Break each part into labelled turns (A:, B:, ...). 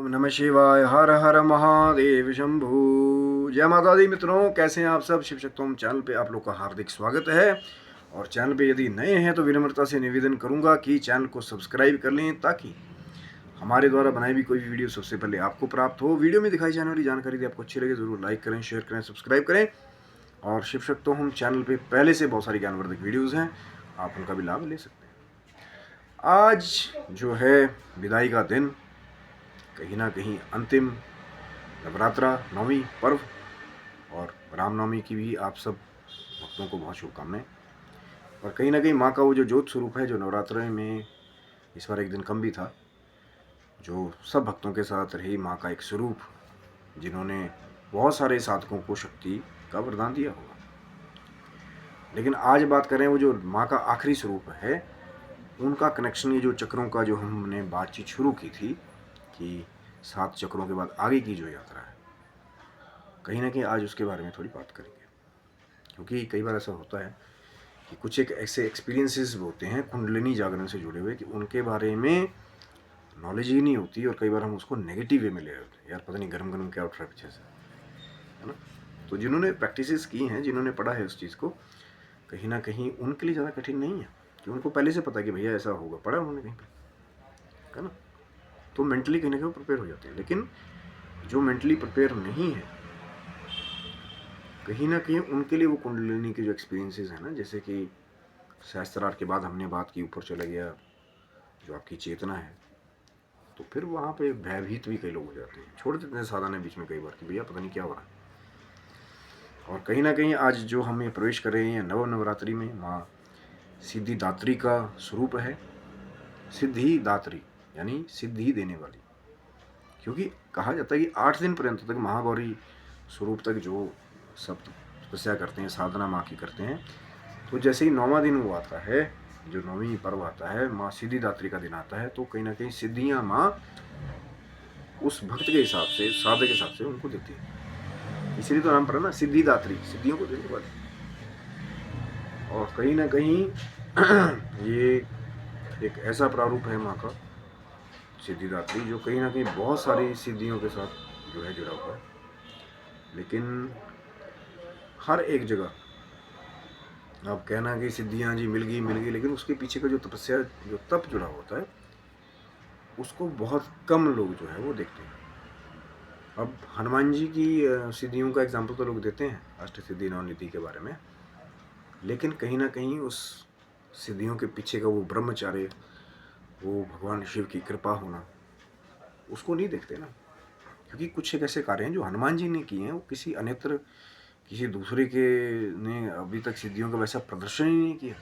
A: ओम नमः शिवाय। हर हर महादेव शंभू। जय माता दी। मित्रों, कैसे हैं आप सब। शिव शक्तोम चैनल पे आप लोग का हार्दिक स्वागत है। और चैनल पे यदि नए हैं तो विनम्रता से निवेदन करूंगा कि चैनल को सब्सक्राइब कर लें ताकि हमारे द्वारा बनाई भी कोई भी वीडियो सबसे पहले आपको प्राप्त हो। वीडियो में दिखाई जाने वाली जानकारी यदि आपको अच्छी लगे जरूर लाइक करें, शेयर करें, सब्सक्राइब करें। और शिव शक्तोम चैनल पर पहले से बहुत सारी ज्ञानवर्धक वीडियोज़ हैं, आप उनका भी लाभ ले सकते हैं। आज जो है विदाई का दिन, कहीं ना कहीं अंतिम नवरात्रा नवमी पर्व और रामनवमी की भी आप सब भक्तों को बहुत शुभकामनाएं। और कहीं ना कहीं माँ का वो जो ज्योत स्वरूप है, जो नवरात्रे में इस बार एक दिन कम भी था, जो सब भक्तों के साथ रही माँ का एक स्वरूप, जिन्होंने बहुत सारे साधकों को शक्ति का वरदान दिया होगा। लेकिन आज बात करें वो जो माँ का आखिरी स्वरूप है, उनका कनेक्शन, ये जो चक्रों का जो हमने बातचीत शुरू की थी कि 7 चक्रों के बाद आगे की जो यात्रा है, कहीं ना कहीं आज उसके बारे में थोड़ी बात करेंगे। क्योंकि कई बार ऐसा होता है कि कुछ एक ऐसे एक्सपीरियंसेस होते हैं कुंडलिनी जागरण से जुड़े हुए कि उनके बारे में नॉलेज ही नहीं होती, और कई बार हम उसको नेगेटिव वे में ले आते हैं, यार पता नहीं गरम गरम क्या उठ रहा है पीछे से, है ना। तो जिन्होंने प्रैक्टिसेस की हैं, जिन्होंने पढ़ा है उस चीज़ को, कहीं ना कहीं उनके लिए ज़्यादा कठिन नहीं है कि उनको पहले से पता है कि भैया ऐसा होगा, पढ़ा उन्होंने कहीं पर, है ना। तो मेंटली कहीं ना कहीं प्रिपेयर हो जाते हैं। लेकिन जो मेंटली प्रिपेयर नहीं है, कहीं ना कहीं उनके लिए वो कुंडलिनी के जो एक्सपीरियंसेस हैं ना, जैसे कि सहस्त्रार के बाद हमने बात की, ऊपर चला गया जो आपकी चेतना है, तो फिर वहाँ पे भयभीत भी कई लोग हो जाते हैं, छोड़ देते हैं साधना बीच में कई बार कि भैया पता नहीं क्या हो रहा है। और कहीं ना कहीं आज जो हम प्रवेश कर रहे हैं नवरात्रि में, माँ सिद्धिदात्री का स्वरूप है। सिद्धि दात्री यानी सिद्धि देने वाली, क्योंकि कहा जाता है कि 8 दिन पर्यंत तक महागौरी स्वरूप तक जो सब तपस्या करते हैं, साधना माँ की करते हैं, तो जैसे ही 9वां दिन वो आता है, जो 9वीं पर्व आता है, माँ सिद्धिदात्री का दिन आता है, तो कहीं ना कहीं सिद्धियाँ माँ उस भक्त के हिसाब से, साधक के हिसाब से उनको देती है। इसीलिए तो नाम पड़ा ना सिद्धिदात्री, सिद्धियों को देने वाली। और कहीं ना कहीं ये एक ऐसा प्रारूप है माँ का सिद्धिदात्री, जो कहीं ना कहीं बहुत सारी सिद्धियों के साथ जो है जुड़ा हुआ है। लेकिन हर एक जगह आप कहना कि सिद्धियाँ जी मिल गई, लेकिन उसके पीछे का जो तपस्या, जो तप जुड़ा होता है, उसको बहुत कम लोग जो है वो देखते हैं। अब हनुमान जी की सिद्धियों का एग्जाम्पल तो लोग देते हैं, अष्ट सिद्धि नवनीति के बारे में, लेकिन कहीं ना कहीं उस सिद्धियों के पीछे का वो ब्रह्मचार्य, वो भगवान शिव की कृपा होना, उसको नहीं देखते ना। क्योंकि कुछ एक ऐसे कार्य हैं जो हनुमान जी ने किए हैं, वो किसी अन्यत्र, किसी दूसरे के ने अभी तक सिद्धियों का वैसा प्रदर्शन ही नहीं किया,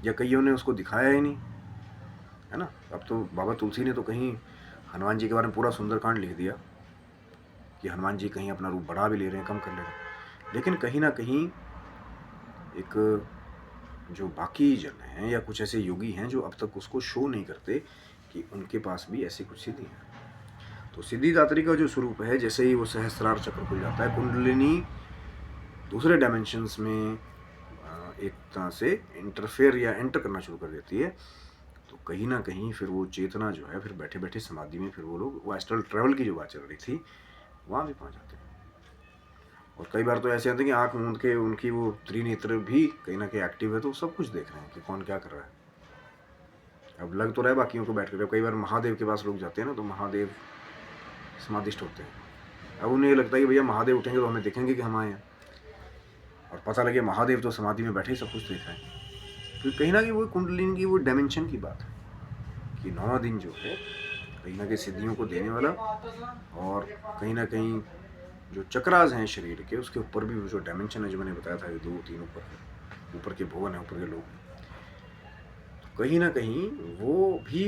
A: या कईयों ने उसको दिखाया ही नहीं, है ना। अब तो बाबा तुलसी ने तो कहीं हनुमान जी के बारे में पूरा सुंदरकांड लिख दिया कि हनुमान जी कहीं अपना रूप बढ़ा भी ले रहे हैं, कम कर ले रहे हैं। लेकिन कहीं ना कहीं एक जो बाकी जन हैं या कुछ ऐसे योगी हैं जो अब तक उसको शो नहीं करते कि उनके पास भी ऐसी कुछ सिद्धि है। तो सिद्धिदात्री का जो स्वरूप है, जैसे ही वो सहस्त्रार चक्र खुल जाता है, कुंडलिनी दूसरे डायमेंशंस में एक तरह से इंटरफेयर या एंटर करना शुरू कर देती है, तो कहीं ना कहीं फिर वो चेतना जो है, फिर बैठे बैठे समाधि में फिर वो लोग, वो एस्ट्रल ट्रैवल की जो बात चल रही थी, वहाँ भी पहुँच जाते हैं। और कई बार तो ऐसे आते हैं कि आँख मूंद के उनकी वो त्रिनेत्र भी कहीं ना कहीं एक्टिव है, तो सब कुछ देख रहे हैं कि कौन क्या कर रहा है। अब लग तो रहा है बाकियों को बैठ कर, कई बार महादेव के पास लोग जाते हैं ना, तो महादेव समाधिष्ट होते हैं। अब उन्हें लगता है कि भैया महादेव उठेंगे तो हमें देखेंगे कि हम आए हैं, और पता लगे महादेव तो समाधि में बैठे सब कुछ देख रहे हैं। तो कहीं ना कहीं वो कुंडलिनी की वो डायमेंशन की बात है कि 9वां दिन जो है कहीं ना कहीं सिद्धियों को देने वाला, और कहीं ना कहीं जो चक्रास हैं शरीर के, उसके ऊपर भी वो जो डायमेंशन है, जो मैंने बताया था, 2-3 ऊपर के भुवन है, ऊपर के लोग, तो कहीं ना कहीं वो भी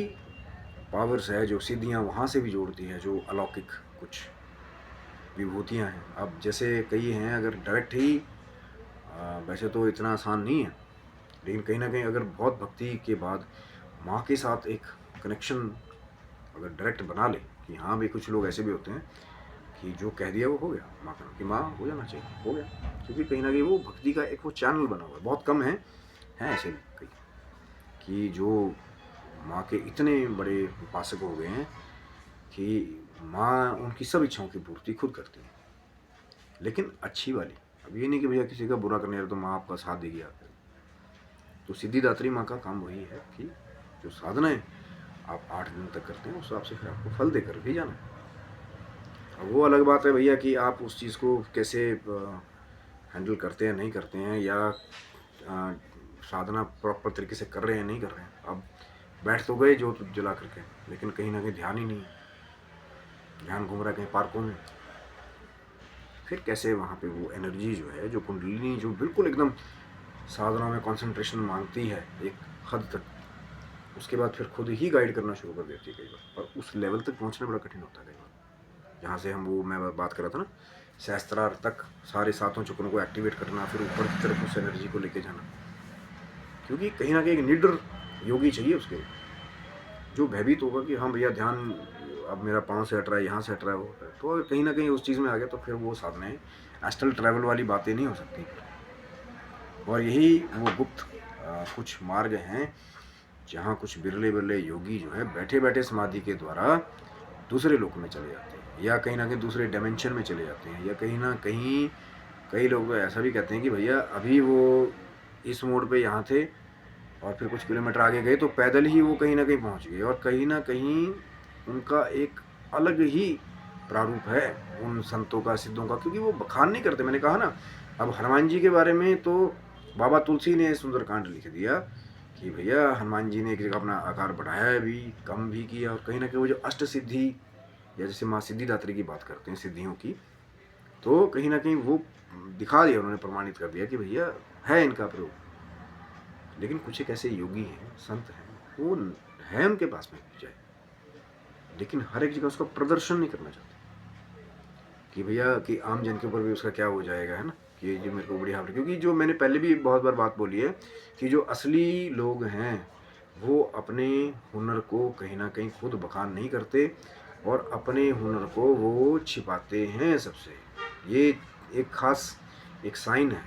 A: पावर्स है जो सिद्धियाँ वहाँ से भी जोड़ती है, जो अलौकिक कुछ विभूतियाँ हैं। अब जैसे कई हैं, अगर डायरेक्ट ही वैसे तो इतना आसान नहीं है, लेकिन कहीं ना कहीं अगर बहुत भक्ति के बाद माँ के साथ एक कनेक्शन अगर डायरेक्ट बना ले, कि हाँ भाई, कुछ लोग ऐसे भी होते हैं कि जो कह दिया वो हो गया, माँ का कि माँ हो जाना चाहिए, हो गया, क्योंकि कहीं ना कहीं वो भक्ति का एक वो चैनल बना हुआ है। बहुत कम हैं ऐसे भी कई कि जो माँ के इतने बड़े उपासक हो गए हैं कि माँ उनकी सब इच्छाओं की पूर्ति खुद करती है, लेकिन अच्छी वाली। अब ये नहीं कि भैया किसी का बुरा करने रहे तो माँ आपका साथ देगी आपके। तो सिद्धिदात्री माँ का काम वही है कि जो साधनाएं आप 8 दिन तक करते हैं उस हिसाब से फिर आपको फल देकर भी जाना। अब वो अलग बात है भैया कि आप उस चीज़ को कैसे हैंडल करते हैं नहीं करते हैं, या साधना प्रॉपर तरीके से कर रहे हैं नहीं कर रहे हैं। अब बैठ तो गए जोत जला करके, लेकिन कहीं ना कहीं ध्यान ही नहीं, ध्यान घूम रहा है कहीं पार्कों में। फिर कैसे वहाँ पे वो एनर्जी जो है, जो कुंडलिनी जो बिल्कुल एकदम साधना में कंसंट्रेशन मांगती है एक हद तक, उसके बाद फिर खुद ही गाइड करना शुरू कर देती है कई बार। पर उस लेवल तक पहुँचना बड़ा कठिन होता है कई बार, जहाँ से हम वो मैं बात कर रहा था ना, सहस्त्रार तक सारे सातों चक्रों को एक्टिवेट करना, फिर ऊपर की तरफ उस एनर्जी को लेके जाना। क्योंकि कहीं ना कहीं एक निडर योगी चाहिए उसके, जो भयभीत होगा कि हाँ भैया ध्यान अब मेरा पाँव से हट रहा है, यहाँ से हट रहा है, वो तो कहीं ना कहीं उस चीज़ में आ गया तो फिर वो साधनाएं एस्ट्रल ट्रैवल वाली बातें नहीं हो सकती। और यही वो गुप्त कुछ मार्ग हैं जहाँ कुछ बिरले बिरले योगी जो है बैठे बैठे समाधि के द्वारा दूसरे लोक में चले जाते हैं, या कहीं ना कहीं दूसरे डायमेंशन में चले जाते हैं, या कहीं ना कहीं कई लोग तो ऐसा भी कहते हैं कि भैया अभी वो इस मोड पे यहाँ थे और फिर कुछ किलोमीटर आगे गए तो पैदल ही वो कहीं ना कहीं पहुँच गए, और कहीं ना कहीं उनका एक अलग ही प्रारूप है उन संतों का, सिद्धों का, क्योंकि वो बखान नहीं करते। मैंने कहा ना, अब हनुमान जी के बारे में तो बाबा तुलसी ने सुंदरकांड लिख दिया कि भैया हनुमान जी ने एक जगह अपना आकार बढ़ाया भी, कम भी किया, और कहीं ना कहीं वो जो अष्ट सिद्धि, या जैसे माँ सिद्धिदात्री की बात करते हैं सिद्धियों की, तो कहीं ना कहीं वो दिखा दिया उन्होंने, प्रमाणित कर दिया कि भैया है इनका प्रयोग। लेकिन कुछ एक ऐसे योगी हैं, संत हैं, वो है उनके पास में जाए, लेकिन हर एक जगह उसका प्रदर्शन नहीं करना चाहते कि भैया कि आम जन के ऊपर भी उसका क्या हो जाएगा, है ना, कि जो मेरे को बड़ी हावड़ी। क्योंकि जो मैंने पहले भी बहुत बार बात बोली है कि जो असली लोग हैं वो अपने हुनर को कहीं ना कहीं खुद बखान नहीं करते, और अपने हुनर को वो छिपाते हैं सबसे। ये एक खास एक साइन है।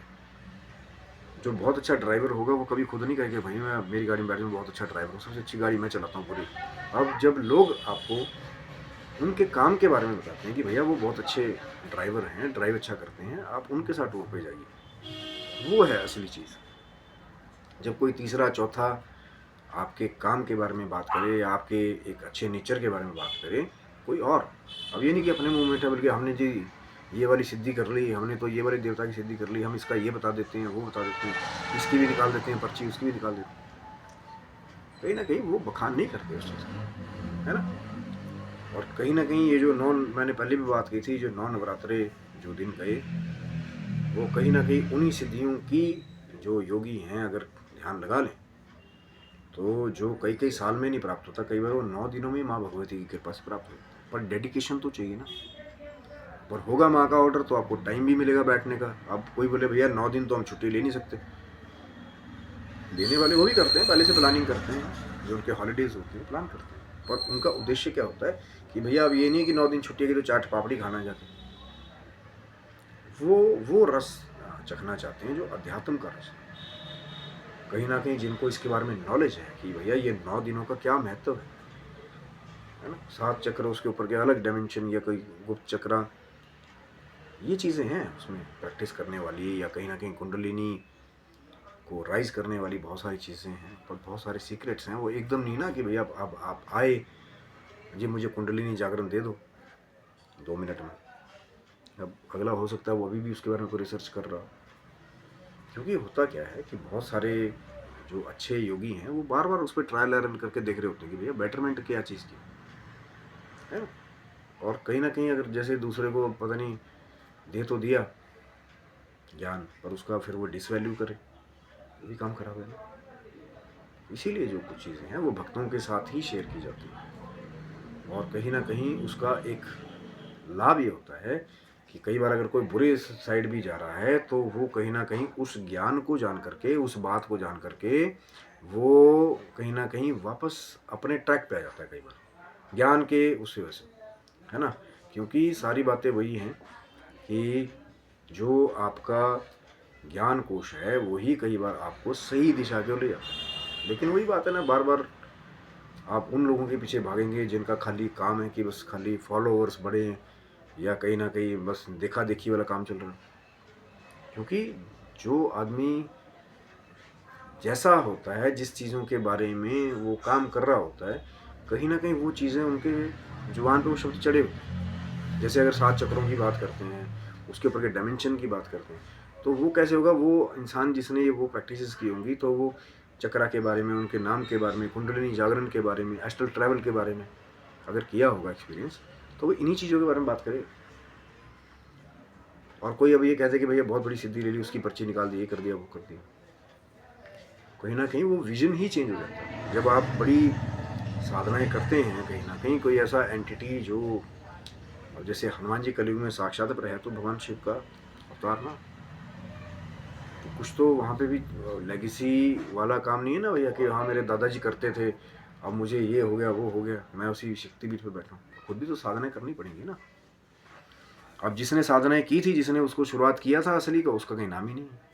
A: जो बहुत अच्छा ड्राइवर होगा वो कभी खुद नहीं कहेगा भाई मैं मेरी गाड़ी में बैठे बहुत अच्छा ड्राइवर हूँ, सबसे अच्छी गाड़ी मैं चलाता हूँ पूरी। अब जब लोग आपको उनके काम के बारे में बताते हैं कि भैया वो बहुत अच्छे ड्राइवर हैं, ड्राइव अच्छा करते हैं, आप उनके साथ टूर पे जाइए, वो है असली चीज़। जब कोई तीसरा चौथा आपके काम के बारे में बात करे, या आपके एक अच्छे नेचर के बारे में बात करे कोई और, अब ये नहीं कि अपने मुंह मीठा बल्कि हमने जी ये वाली सिद्धि कर ली, हमने तो ये वाली देवता की सिद्धि कर ली, हम इसका ये बता देते हैं, वो बता देते हैं, इसकी भी निकाल देते हैं पर्ची, उसकी भी निकाल देते हैं। कहीं ना कहीं वो बखान नहीं करते उस चीज़ का, है ना। और कहीं ना कहीं ये जो मैंने पहले भी बात की थी, जो 9 नवरात्रे जो दिन गए, वो कहीं ना कहीं उन्हीं सिद्धियों की जो योगी हैं अगर ध्यान लगा लें तो जो कई कई साल में नहीं प्राप्त होता, कई बार वो 9 दिनों में माँ भगवती की कृपा से प्राप्त होता है। पर डेडिकेशन तो चाहिए ना, पर होगा माँ का ऑर्डर तो आपको टाइम भी मिलेगा बैठने का। अब कोई बोले भैया 9 दिन तो हम छुट्टी ले नहीं सकते, देने वाले वो भी करते हैं, पहले से प्लानिंग करते हैं, जो उनके हॉलीडेज होते हैं प्लान करते हैं। पर उनका उद्देश्य क्या होता है कि भैया अब ये नहीं कि 9 दिन छुट्टी की तो चाट पापड़ी खाना जाके, वो रस चखना चाहते हैं जो अध्यात्म का रस है। कहीं ना कहीं जिनको इसके बारे में नॉलेज है कि भैया ये 9 दिनों का क्या महत्व है ना, 7 चक्र उसके ऊपर के अलग डायमेंशन, या कोई गुप्त चक्र, ये चीज़ें हैं उसमें प्रैक्टिस करने वाली, या कहीं ना कहीं कुंडलिनी को राइज करने वाली बहुत सारी चीज़ें हैं, पर बहुत सारे सीक्रेट्स हैं। वो एकदम नहीं ना कि भैया अब आप आए जी मुझे कुंडलिनी जागरण दे दो 2 मिनट में। अब अगला हो सकता है वो अभी भी उसके बारे में कोई रिसर्च कर रहा, क्योंकि होता क्या है कि बहुत सारे जो अच्छे योगी हैं वो बार बार उस पर ट्रायल एरर करके देख रहे होते हैं कि भैया बेटरमेंट क्या चीज़ की है ना। और कहीं ना कहीं अगर जैसे दूसरे को पता नहीं दे तो दिया ज्ञान, पर उसका फिर वो डिसवैल्यू करे, ये भी काम खराब है ना। इसीलिए जो कुछ चीज़ें हैं वो भक्तों के साथ ही शेयर की जाती हैं, और कहीं ना कहीं उसका एक लाभ ये होता है कि कई बार अगर कोई बुरे साइड भी जा रहा है तो वो कहीं ना कहीं उस ज्ञान को जान करके, उस बात को जान करके वो कहीं ना कहीं वापस अपने ट्रैक पे आ जाता है कई बार ज्ञान के उस वजह से, है ना। क्योंकि सारी बातें वही हैं कि जो आपका ज्ञान कोश है वही कई बार आपको सही दिशा के ले जाता है। लेकिन वही बात है ना, बार बार आप उन लोगों के पीछे भागेंगे जिनका खाली काम है कि बस खाली फॉलोअर्स बढ़े, या कहीं ना कहीं बस देखा देखी वाला काम चल रहा है। क्योंकि जो आदमी जैसा होता है, जिस चीज़ों के बारे में वो काम कर रहा होता है, कहीं ना कहीं वो चीज़ें उनके जुबान पे वो शब्द चढ़े होते हैं। जैसे अगर 7 चक्रों की बात करते हैं, उसके ऊपर के डायमेंशन की बात करते हैं, तो वो कैसे होगा? वो इंसान जिसने वो प्रैक्टिसेस की होंगी, तो वो चक्रा के बारे में, उनके नाम के बारे में, कुंडलिनी जागरण के बारे में, एस्ट्रल ट्रैवल के बारे में अगर किया होगा एक्सपीरियंस, तो वो इन्हीं चीज़ों के बारे में बात करे। और कोई अब ये कहते कि भैया बहुत बड़ी सिद्धि ले ली, उसकी पर्ची निकाल दी, ये कर दिया, वो कर दिया, कहीं ना कहीं वो विजन ही चेंज हो जाता है। जब आप बड़ी साधनाएं करते हैं, कहीं ना कहीं कोई ऐसा एंटिटी जो, अब जैसे हनुमान जी कलयुग में साक्षात पर है, तो भगवान शिव का अवतार ना, तो कुछ तो वहाँ पे भी लेगेसी वाला काम नहीं है ना भैया, कि हाँ मेरे दादाजी करते थे, अब मुझे ये हो गया, वो हो गया, मैं उसी शक्तिपीठ पे बैठा हूँ। खुद भी तो साधनाएं करनी पड़ेंगी ना। अब जिसने साधनाएं की थी, जिसने उसको शुरुआत किया था असली का, उसका कहीं नाम ही नहीं है।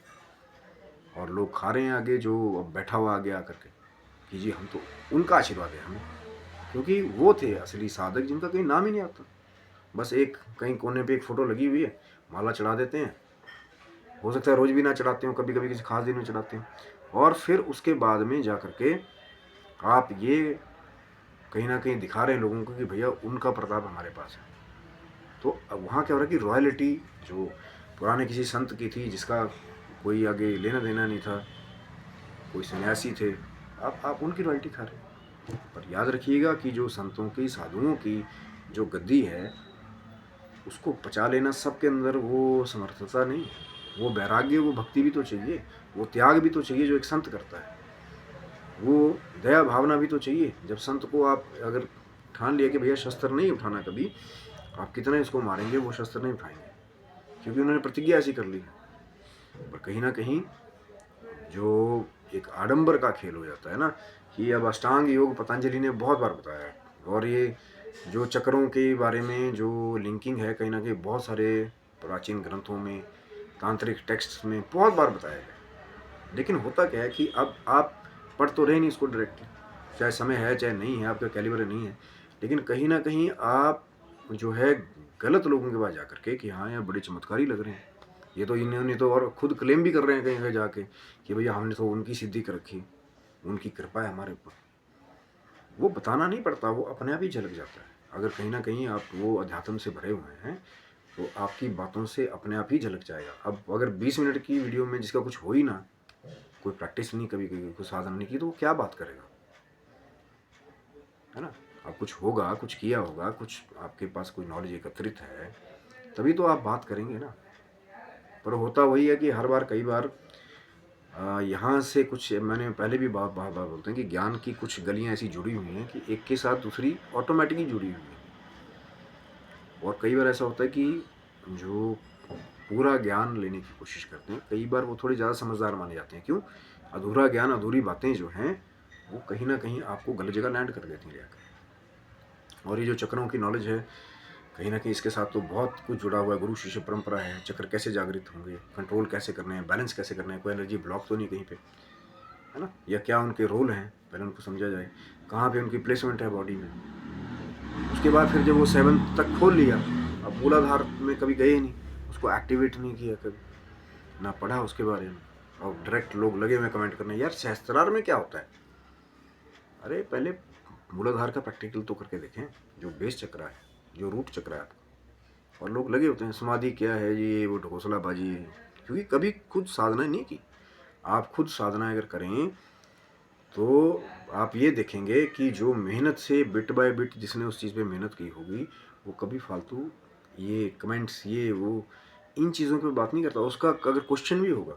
A: और लोग खा रहे हैं आगे, जो अब बैठा हुआ आगे आकर के कि जी हम तो, उनका आशीर्वाद है हमें, क्योंकि वो थे असली साधक जिनका कहीं नाम ही नहीं आता। बस एक कहीं कोने पे एक फ़ोटो लगी हुई है, माला चढ़ा देते हैं, हो सकता है रोज़ भी ना चढ़ाते हो, कभी कभी किसी खास दिन में चढ़ाते हैं, और फिर उसके बाद में जा कर के आप ये कहीं ना कहीं दिखा रहे हैं लोगों को कि भैया उनका प्रताप हमारे पास है। तो अब वहाँ क्या हो रहा है कि रॉयल्टी जो पुराने किसी संत की थी, जिसका कोई आगे लेना देना नहीं था, कोई सन्यासी थे, आप उनकी रॉयल्टी खा रहे हैं। पर याद रखिएगा कि जो संतों की, साधुओं की जो गद्दी है, उसको पचा लेना सबके अंदर वो समर्थता नहीं, वो वैराग्य, वो भक्ति भी तो चाहिए, वो त्याग भी तो चाहिए जो एक संत करता है, वो दया भावना भी तो चाहिए। जब संत को आप अगर ठान लिया कि भैया शस्त्र नहीं उठाना कभी, आप कितना इसको मारेंगे, वो शस्त्र नहीं उठाएंगे, क्योंकि उन्होंने प्रतिज्ञा ऐसी कर ली है। पर कहीं ना कहीं जो एक आडंबर का खेल हो जाता है ना, कि अब अष्टांग योग पतंजलि ने बहुत बार बताया है, और ये जो चक्रों के बारे में जो लिंकिंग है, कहीं ना कहीं बहुत सारे प्राचीन ग्रंथों में, तांत्रिक टेक्स्ट में बहुत बार बताया गया। लेकिन होता क्या है कि अब आप पढ़ तो रहे नहीं इसको डायरेक्टली, चाहे समय है चाहे नहीं है, आपका कैलिबर नहीं है, लेकिन कहीं ना कहीं आप जो है गलत लोगों के पास जाकर के कि हाँ यार बड़े चमत्कारी लग रहे हैं, ये तो इन्होंने तो, और खुद क्लेम भी कर रहे हैं कहीं कहीं जाके कि भैया हमने तो उनकी सिद्धि कर रखी, उनकी कृपा है हमारे ऊपर। वो बताना नहीं पड़ता, वो अपने आप ही झलक जाता है। अगर कहीं ना कहीं आप वो अध्यात्म से भरे हुए हैं, तो आपकी बातों से अपने आप ही झलक जाएगा। अब अगर 20 मिनट की वीडियो में जिसका कुछ हो ही ना, कोई प्रैक्टिस नहीं, कभी कभी कोई साधना नहीं की, तो वो क्या बात करेगा, है ना? अब कुछ होगा, कुछ किया होगा, कुछ आपके पास कोई नॉलेज एकत्रित है, तभी तो आप बात करेंगे ना। पर होता वही है कि हर बार, कई बार यहाँ से कुछ, मैंने पहले भी बात बार बार बोलते हैं कि ज्ञान की कुछ गलियाँ ऐसी जुड़ी हुई हैं कि एक के साथ दूसरी ऑटोमेटिकली जुड़ी हुई है। और कई बार ऐसा होता है कि जो पूरा ज्ञान लेने की कोशिश करते हैं, कई बार वो थोड़े ज़्यादा समझदार माने जाते हैं। क्यों? अधूरा ज्ञान, अधूरी बातें जो हैं, वो कहीं ना कहीं आपको गलत जगह लैंड कर देती हैं लेकर। और ये जो चक्रों की नॉलेज है, कहीं ना कहीं इसके साथ तो बहुत कुछ जुड़ा हुआ है। गुरु शिष्य परंपरा है, चक्र कैसे जागृत होंगे, कंट्रोल कैसे करने हैं, बैलेंस कैसे करने हैं, कोई एनर्जी ब्लॉक तो नहीं कहीं पे, है ना? या क्या उनके रोल हैं, पहले उनको समझा जाए, कहाँ पे उनकी प्लेसमेंट है बॉडी में। उसके बाद फिर जब वो 7 तक खोल लिया, अब मूलाधार में कभी गए नहीं, उसको एक्टिवेट नहीं किया कभी, ना पढ़ा उसके बारे में, और डायरेक्ट लोग लगे हुए कमेंट करने, यार सहस्त्रार में क्या होता है? अरे पहले मूलाधार का प्रैक्टिकल तो करके देखें, जो बेस चक्र है, जो रूट चक्र है आपका। और लोग लगे होते हैं समाधि क्या है जी, वो ढकोसलाबाजी है, क्योंकि कभी खुद साधना नहीं की। आप खुद साधना अगर करें, तो आप ये देखेंगे कि जो मेहनत से बिट बाय बिट जिसने उस चीज़ पे मेहनत की होगी, वो कभी फालतू ये कमेंट्स, ये वो, इन चीज़ों पे बात नहीं करता। उसका अगर क्वेश्चन भी होगा,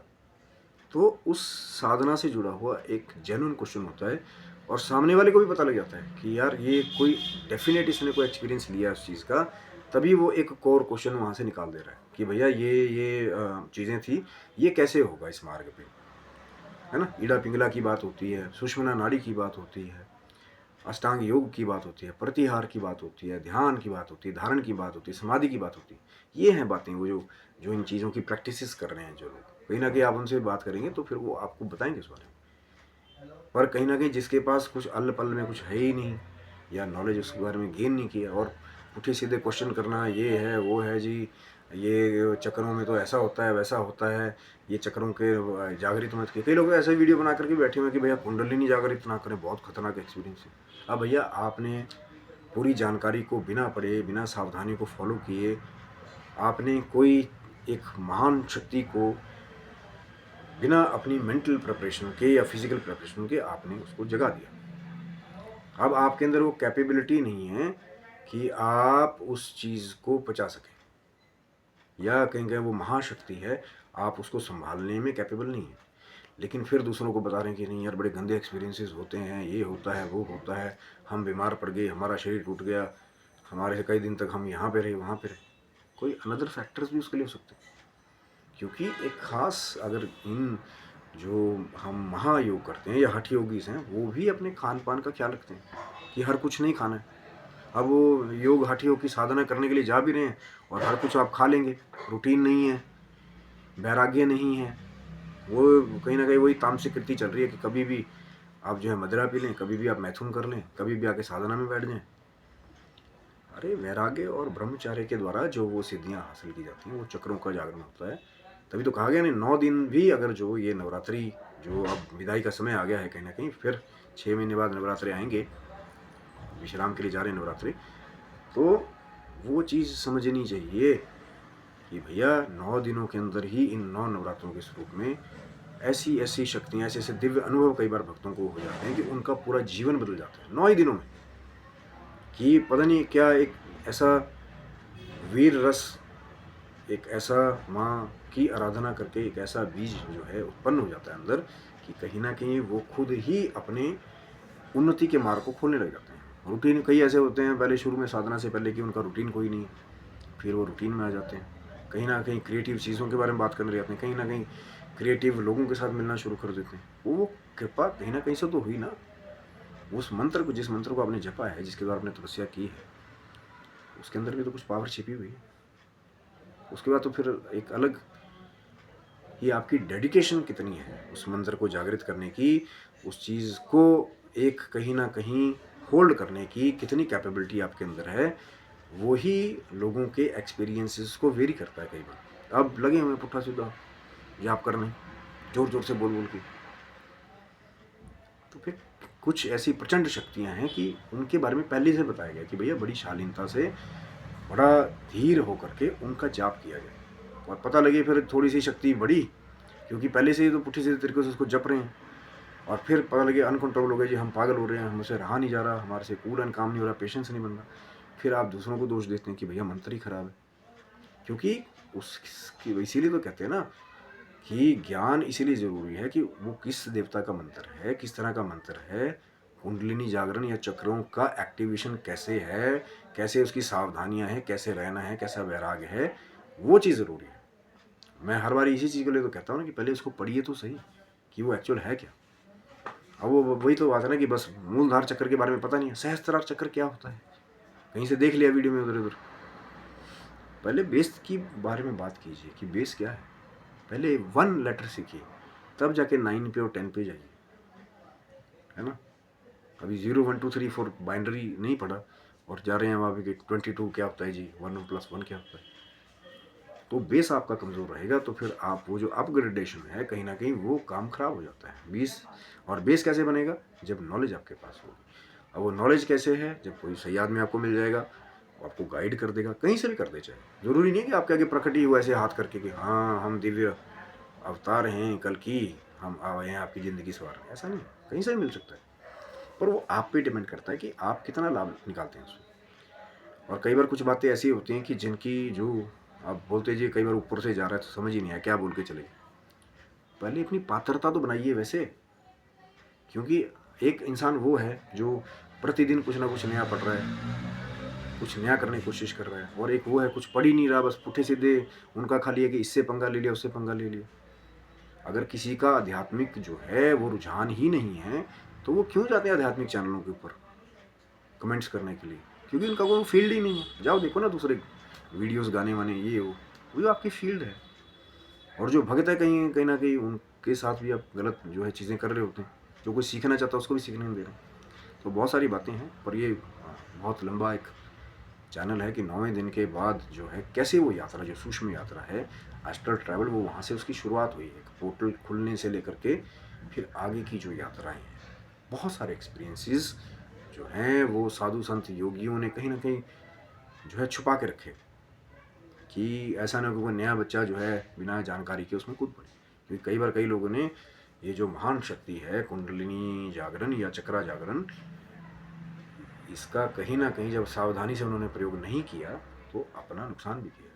A: तो उस साधना से जुड़ा हुआ एक जेन्युइन क्वेश्चन होता है, और सामने वाले को भी पता लग जाता है कि यार ये कोई डेफिनेट इसने कोई एक्सपीरियंस लिया उस चीज़ का, तभी वो एक कोर क्वेश्चन वहाँ से निकाल दे रहा है कि भैया ये चीज़ें थी, ये कैसे होगा इस मार्ग पे, है ना? ईड़ा पिंगला की बात होती है, सुषुम्ना नाड़ी की बात होती है, अष्टांग योग की बात होती है, प्रतिहार की बात होती है, ध्यान की बात होती है, धारण की बात होती है, समाधि की बात होती है। ये हैं बातें, वो जो जो इन चीज़ों की प्रैक्टिसेस कर रहे हैं जो लोग, कहीं ना कहीं आप उनसे बात करेंगे तो फिर वो आपको बताएंगे इस बारे में। पर कहीं ना कहीं जिसके पास कुछ अल्ल पल्ल में कुछ है ही नहीं, या नॉलेज उसके बारे में गेन नहीं किया, और पुठे सीधे क्वेश्चन करना, ये है वो है जी, ये चक्रों में तो ऐसा होता है वैसा होता है, ये चक्रों के जागृत मत किए। कई लोग ऐसे वीडियो बना करके बैठे हुए कि भैया कुंडलिनी जागृत ना करें, बहुत खतरनाक एक्सपीरियंस है। अब भैया आपने पूरी जानकारी को बिना पढ़े, बिना सावधानी को फॉलो किए, आपने कोई एक महान शक्ति को बिना अपनी मेंटल प्रिपरेशन के या फिजिकल प्रिपरेशन के आपने उसको जगा दिया। अब आपके अंदर वो कैपेबिलिटी नहीं है कि आप उस चीज़ को पचा सकें, या कहीं कहीं वो महाशक्ति है, आप उसको संभालने में कैपेबल नहीं है। लेकिन फिर दूसरों को बता रहे हैं कि नहीं यार, बड़े गंदे एक्सपीरियंसेस होते हैं, ये होता है वो होता है, हम बीमार पड़ गए, हमारा शरीर टूट गया, हमारे से कई दिन तक हम यहाँ पे रहे वहाँ पे रहे। कोई अनदर फैक्टर्स भी उसके लिए हो सकते हैं, क्योंकि एक खास, अगर इन जो हम महायोग करते हैं या हठ योगीस हैं, वो भी अपने खान पान का ख्याल रखते हैं कि हर कुछ नहीं खाना है। अब वो योग हठ योग की साधना करने के लिए जा भी रहे हैं और हर कुछ आप खा लेंगे, रूटीन नहीं है, वैराग्य नहीं है, वो कहीं ना कहीं वही तामसिक कृति चल रही है कि कभी भी आप जो है मदिरा पी लें, कभी भी आप मैथुन कर लें, कभी भी आके साधना में बैठ जाएं। अरे वैराग्य और ब्रह्मचार्य के द्वारा जो वो सिद्धियां हासिल की जाती हैं, वो चक्रों का जागरण होता है। तभी तो कहा गया नहीं, 9 दिन भी अगर जो ये नवरात्रि, जो अब विदाई का समय आ गया है कहीं ना कहीं, फिर 6 महीने बाद नवरात्रि आएंगे, विश्राम के लिए जा रहे हैं नवरात्रि, तो वो चीज़ समझनी चाहिए कि भैया 9 दिनों के अंदर ही, इन 9 नवरात्रों के स्वरूप में ऐसी ऐसी शक्तियाँ, ऐसे ऐसे दिव्य अनुभव कई बार भक्तों को हो जाते हैं कि उनका पूरा जीवन बदल जाता है 9 ही दिनों में। कि पता नहीं क्या एक ऐसा वीर रस, एक ऐसा माँ की आराधना करके एक ऐसा बीज जो है उत्पन्न हो जाता है अंदर, कि कहीं ना कहीं वो खुद ही अपने उन्नति के मार्ग को खोलने लग जाते हैं। रूटीन कई ऐसे होते हैं पहले शुरू में साधना से पहले कि उनका रूटीन कोई नहीं है, फिर वो रूटीन में आ जाते हैं, कहीं ना कहीं क्रिएटिव चीज़ों के बारे में बात करने जाते हैं, कहीं ना कहीं क्रिएटिव लोगों के साथ मिलना शुरू कर देते हैं। वो कृपा कहीं ना कहीं से तो हुई ना। उस मंत्र को, जिस मंत्र को आपने जपा है, जिसके द्वारा आपने तपस्या की है, उसके अंदर भी तो कुछ पावर छिपी हुई है। उसके बाद तो फिर एक अलग ही आपकी डेडिकेशन कितनी है उस मंत्र को जागृत करने की, उस चीज़ को एक कहीं ना कहीं होल्ड करने की कितनी कैपेबिलिटी आपके अंदर है, वो ही लोगों के एक्सपीरियंसेस को वेरी करता है। कई बार अब लगे हुए पुट्ठा सीधा जाप करने, जोर जोर से बोल बोल के, तो फिर कुछ ऐसी प्रचंड शक्तियां हैं कि उनके बारे में पहले से बताया गया कि भैया बड़ी शालीनता से, बड़ा धीर होकर के उनका जाप किया जाए। और पता लगे फिर थोड़ी सी शक्ति बढ़ी, क्योंकि पहले से ही तो पुट्ठी सीधे तरीके से उसको जप रहे हैं, और फिर पता लगे अनकंट्रोल हो गया जी, हम पागल हो रहे हैं, हमसे रहा नहीं जा रहा, हमारे से कूल एंड काम नहीं हो रहा, पेशेंस नहीं बन रहा, फिर आप दूसरों को दोष देते हैं कि भैया मंत्र ही खराब है। क्योंकि उसकी, इसीलिए तो कहते हैं ना कि ज्ञान इसीलिए जरूरी है कि वो किस देवता का मंत्र है, किस तरह का मंत्र है, कुंडलिनी जागरण या चक्रों का एक्टिवेशन कैसे है, कैसे उसकी सावधानियां हैं, कैसे रहना है, कैसा वैराग्य है, वो चीज़ ज़रूरी है। मैं हर बार इसी चीज़ के लिए तो कहता हूँ ना कि पहले इसको पढ़िए तो सही कि वो एक्चुअल है क्या। अब वो वही तो बात है ना कि बस मूलधार चक्र के बारे में पता नहीं है, सहस्त्रार चक्र क्या होता है, कहीं से देख लिया वीडियो में उधर उधर। पहले बेस की बारे में बात कीजिए कि बेस क्या है, पहले 1 लेटर सीखिए, तब जाके 9 पे और 10 पे जाइए, है ना। अभी 0 1 2 3 4 बाइनरी नहीं पढ़ा और जा रहे हैं वहाँ पे 22 क्या होता है जी, 1+1 क्या होता है। तो बेस आपका कमज़ोर रहेगा तो फिर आप वो जो अपग्रेडेशन है कहीं ना कहीं वो काम खराब हो जाता है। बेस कैसे बनेगा, जब नॉलेज आपके पास होगी। अब वो नॉलेज कैसे है, जब कोई सही आदमी आपको मिल जाएगा, वो आपको गाइड कर देगा, कहीं से भी कर दे, चाहे ज़रूरी नहीं है कि आपके आगे प्रकट ही हुआ ऐसे हाथ करके कि हाँ हम दिव्य अवतार हैं कल की, हम आए हैं आपकी ज़िंदगी सवारने, ऐसा नहीं, कहीं से भी मिल सकता है। पर वो आप पे डिपेंड करता है कि आप कितना लाभ निकालते हैं उसमें। और कई बार कुछ बातें ऐसी होती हैं कि जिनकी जो आप बोलते जी कई बार ऊपर से जा रहा है तो समझ ही नहीं आया क्या बोल के चले। पहले अपनी पात्रता तो बनाइए वैसे, क्योंकि एक इंसान वो है जो प्रतिदिन कुछ ना कुछ नया पढ़ रहा है, कुछ नया करने की कोशिश कर रहा है, और एक वो है कुछ पढ़ ही नहीं रहा, बस पुठे सीधे उनका खाली है कि इससे पंगा ले लिया उससे पंगा ले लिया। अगर किसी का आध्यात्मिक जो है वो रुझान ही नहीं है तो वो क्यों जाते हैं आध्यात्मिक चैनलों के ऊपर कमेंट्स करने के लिए, क्योंकि उनका वो फील्ड ही नहीं है। जाओ देखो ना दूसरे वीडियोस, गाने वाने, ये वो आपकी फील्ड है। और जो भगत है कहीं कहीं ना कहीं उनके साथ भी आप गलत जो है चीज़ें कर रहे होते हैं, जो कोई सीखना चाहता है उसको भी सीखने नहीं दे रहे। तो बहुत सारी बातें हैं, पर ये बहुत लंबा एक चैनल है कि 9वें दिन के बाद जो है कैसे वो यात्रा, जो सूक्ष्म यात्रा है एस्ट्रल ट्रैवल, वो वहाँ से उसकी शुरुआत हुई है, एक पोर्टल खुलने से लेकर के फिर आगे की जो यात्राएं हैं, बहुत सारे एक्सपीरियंसेस जो हैं वो साधु संत योगियों ने कहीं ना कहीं जो है छुपा के रखे, कि ऐसा ना कोई नया बच्चा जो है बिना जानकारी के उसमें कूद पड़े। क्योंकि कई बार कई लोगों ने ये जो महान शक्ति है कुंडलिनी जागरण या चक्रा जागरण, इसका कहीं ना कहीं जब सावधानी से उन्होंने प्रयोग नहीं किया तो अपना नुकसान भी किया।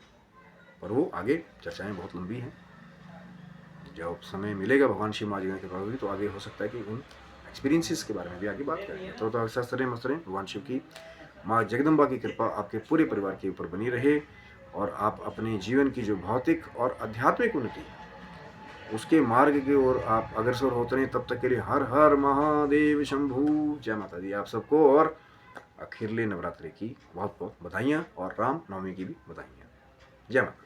A: पर वो आगे चर्चाएं बहुत लंबी हैं, जब समय मिलेगा भगवान शिव महाराज के कृपा होगी तो आगे हो सकता है कि उन एक्सपीरियंसेस के बारे में भी आगे बात करेंगे। तो शास्त्रें मस्तरें भगवान शिव की माँ जगदम्बा की कृपा आपके पूरे परिवार के ऊपर बनी रहे, और आप अपने जीवन की जो भौतिक और आध्यात्मिक उन्नति उसके मार्ग की ओर आप अग्रसर होते रहें। तब तक के लिए हर हर महादेव शंभू। जय माता दी आप सबको, और अखिरले नवरात्रि की बहुत बहुत बधाइयाँ और राम नवमी की भी बधाइयाँ। जय माता।